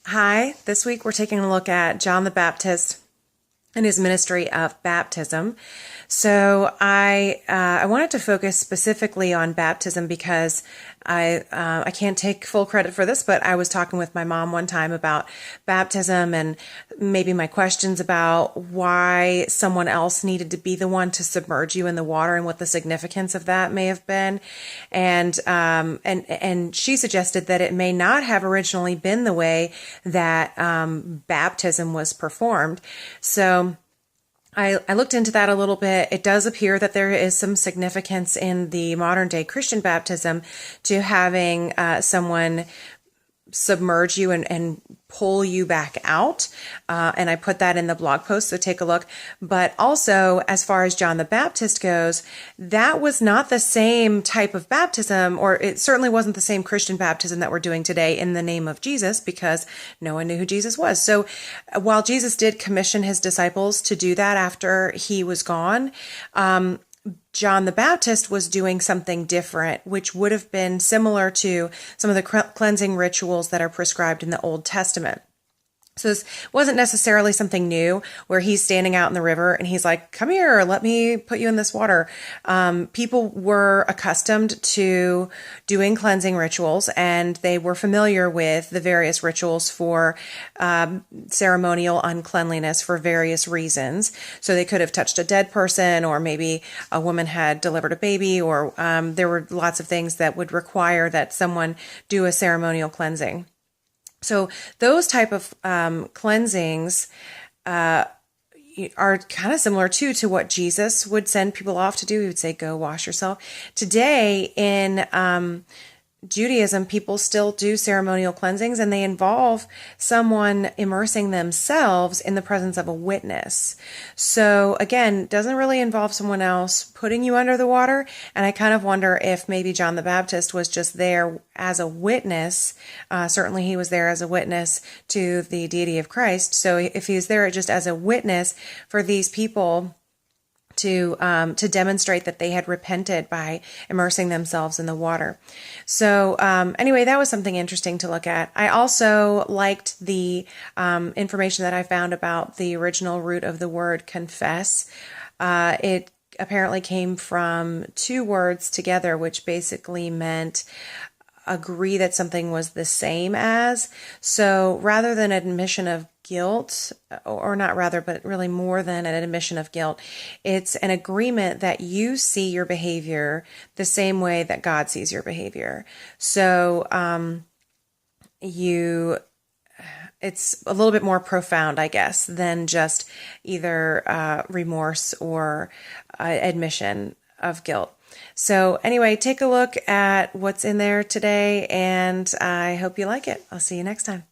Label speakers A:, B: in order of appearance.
A: Hi, this week we're taking a look at John the Baptist and his ministry of baptism. So I wanted to focus specifically on baptism because I can't take full credit for this, but I was talking with my mom one time about baptism and maybe my questions about why someone else needed to be the one to submerge you in the water and what the significance of that may have been. And she suggested that it may not have originally been the way that baptism was performed. So I looked into that a little bit. It does appear that there is some significance in the modern day Christian baptism to having someone submerge you and pull you back out. And I put that in the blog post, so take a look. But also, as far as John the Baptist goes, that was not the same type of baptism, or it certainly wasn't the same Christian baptism that we're doing today in the name of Jesus, because no one knew who Jesus was. So while Jesus did commission his disciples to do that after he was gone, John the Baptist was doing something different, which would have been similar to some of the cleansing rituals that are prescribed in the Old Testament. So this wasn't necessarily something new where he's standing out in the river and he's like, come here, let me put you in this water. People were accustomed to doing cleansing rituals, and they were familiar with the various rituals for ceremonial uncleanliness for various reasons. So they could have touched a dead person, or maybe a woman had delivered a baby, or there were lots of things that would require that someone do a ceremonial cleansing. So those type of cleansings are kind of similar to what Jesus would send people off to do. He would say, go wash yourself. Today in Judaism, people still do ceremonial cleansings, and they involve someone immersing themselves in the presence of a witness. So again, doesn't really involve someone else putting you under the water. And I kind of wonder if maybe John the Baptist was just there as a witness. Certainly he was there as a witness to the deity of Christ. So if he's there just as a witness for these people to demonstrate that they had repented by immersing themselves in the water. So anyway, that was something interesting to look at. I also liked the information that I found about the original root of the word confess. It apparently came from two words together, which basically meant agree that something was the same as. So rather than admission of guilt, or not rather, but really more than an admission of guilt, it's an agreement that you see your behavior the same way that God sees your behavior. So it's a little bit more profound, I guess, than just either remorse or admission of guilt. So anyway, take a look at what's in there today, and I hope you like it. I'll see you next time.